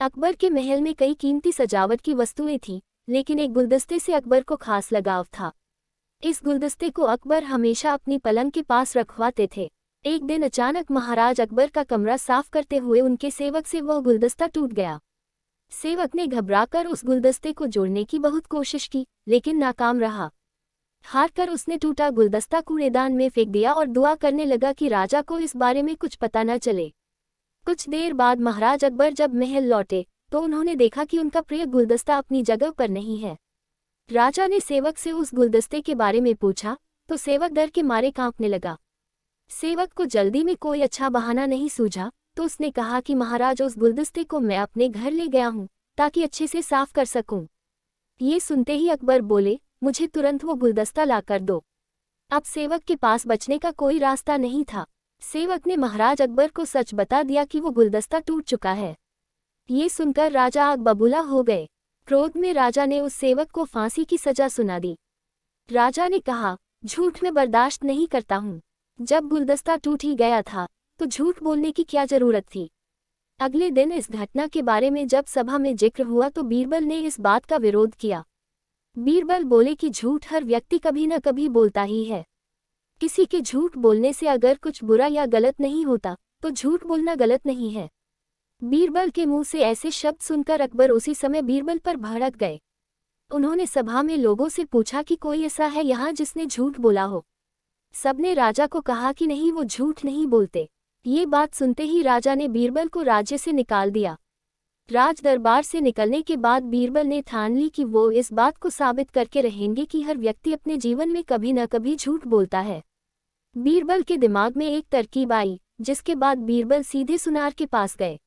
अकबर के महल में कई कीमती सजावट की वस्तुएं थीं, लेकिन एक गुलदस्ते से अकबर को खास लगाव था। इस गुलदस्ते को अकबर हमेशा अपनी पलंग के पास रखवाते थे। एक दिन अचानक महाराज अकबर का कमरा साफ करते हुए उनके सेवक से वह गुलदस्ता टूट गया। सेवक ने घबराकर उस गुलदस्ते को जोड़ने की बहुत कोशिश की, लेकिन नाकाम रहा। हारकर उसने टूटा गुलदस्ता कूड़ेदान में फेंक दिया और दुआ करने लगा कि राजा को इस बारे में कुछ पता न चले। कुछ देर बाद महाराज अकबर जब महल लौटे तो उन्होंने देखा कि उनका प्रिय गुलदस्ता अपनी जगह पर नहीं है। राजा ने सेवक से उस गुलदस्ते के बारे में पूछा तो सेवक डर के मारे कांपने लगा। सेवक को जल्दी में कोई अच्छा बहाना नहीं सूझा तो उसने कहा कि महाराज, उस गुलदस्ते को मैं अपने घर ले गया हूँ ताकि अच्छे से साफ कर सकूं। ये सुनते ही अकबर बोले, मुझे तुरंत वो गुलदस्ता ला कर दो। अब सेवक के पास बचने का कोई रास्ता नहीं था। सेवक ने महाराज अकबर को सच बता दिया कि वो गुलदस्ता टूट चुका है। ये सुनकर राजा आग बबूला हो गए। क्रोध में राजा ने उस सेवक को फांसी की सजा सुना दी। राजा ने कहा, झूठ में बर्दाश्त नहीं करता हूँ। जब गुलदस्ता टूट ही गया था तो झूठ बोलने की क्या जरूरत थी। अगले दिन इस घटना के बारे में जब सभा में जिक्र हुआ तो बीरबल ने इस बात का विरोध किया। बीरबल बोले कि झूठ हर व्यक्ति कभी न कभी बोलता ही है। किसी के झूठ बोलने से अगर कुछ बुरा या गलत नहीं होता तो झूठ बोलना गलत नहीं है। बीरबल के मुंह से ऐसे शब्द सुनकर अकबर उसी समय बीरबल पर भड़क गए। उन्होंने सभा में लोगों से पूछा कि कोई ऐसा है यहाँ जिसने झूठ बोला हो। सबने राजा को कहा कि नहीं, वो झूठ नहीं बोलते। ये बात सुनते ही राजा ने बीरबल को राज्य से निकाल दिया। राज दरबार से निकलने के बाद बीरबल ने ठान ली कि वो इस बात को साबित करके रहेंगे कि हर व्यक्ति अपने जीवन में कभी न कभी झूठ बोलता है। बीरबल के दिमाग में एक तरकीब आई, जिसके बाद बीरबल सीधे सुनार के पास गए।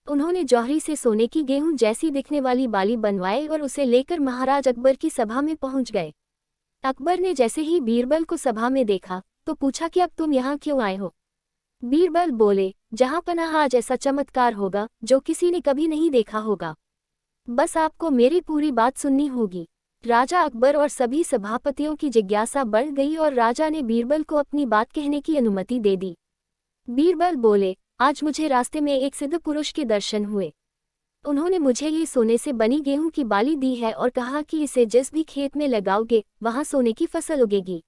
उन्होंने जौहरी से सोने की गेहूं जैसी दिखने वाली बाली बनवाई और उसे लेकर महाराज अकबर की सभा में पहुंच गए। अकबर ने जैसे ही बीरबल को सभा में देखा तो पूछा कि अब तुम यहाँ क्यों आए हो। बीरबल बोले, जहाँ पनाह आज ऐसा चमत्कार होगा जो किसी ने कभी नहीं देखा होगा। बस आपको मेरी पूरी बात सुननी होगी। राजा अकबर और सभी सभापतियों की जिज्ञासा बढ़ गई और राजा ने बीरबल को अपनी बात कहने की अनुमति दे दी। बीरबल बोले, आज मुझे रास्ते में एक सिद्ध पुरुष के दर्शन हुए। उन्होंने मुझे ये सोने से बनी गेहूं की बाली दी है और कहा कि इसे जिस भी खेत में लगाओगे वहां सोने की फसल उगेगी।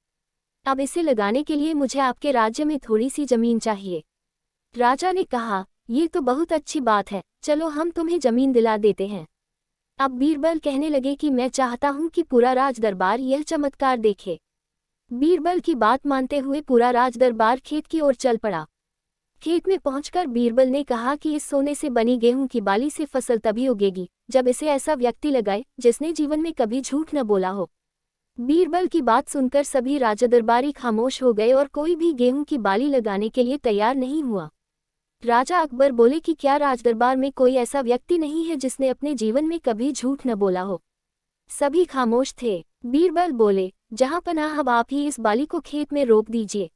अब इसे लगाने के लिए मुझे आपके राज्य में थोड़ी सी जमीन चाहिए। राजा ने कहा, ये तो बहुत अच्छी बात है, चलो हम तुम्हें जमीन दिला देते हैं। अब बीरबल कहने लगे कि मैं चाहता हूं कि पूरा राज दरबार यह चमत्कार देखे। बीरबल की बात मानते हुए पूरा राज दरबार खेत की ओर चल पड़ा। खेत में पहुंचकर बीरबल ने कहा कि इस सोने से बनी गेहूं की बाली से फसल तभी उगेगी जब इसे ऐसा व्यक्ति लगाए जिसने जीवन में कभी झूठ न बोला हो। बीरबल की बात सुनकर सभी राजदरबारी खामोश हो गए और कोई भी गेहूं की बाली लगाने के लिए तैयार नहीं हुआ। राजा अकबर बोले कि क्या राजदरबार में कोई ऐसा व्यक्ति नहीं है जिसने अपने जीवन में कभी झूठ न बोला हो। सभी खामोश थे। बीरबल बोले, जहां पनाह अब आप ही इस बाली को खेत में रोप दीजिए।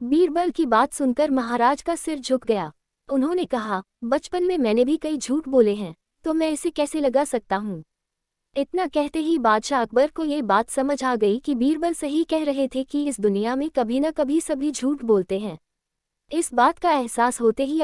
बीरबल की बात सुनकर महाराज का सिर झुक गया। उन्होंने कहा, बचपन में मैंने भी कई झूठ बोले हैं, तो मैं इसे कैसे लगा सकता हूँ। इतना कहते ही बादशाह अकबर को ये बात समझ आ गई कि बीरबल सही कह रहे थे कि इस दुनिया में कभी न कभी सभी झूठ बोलते हैं। इस बात का एहसास होते ही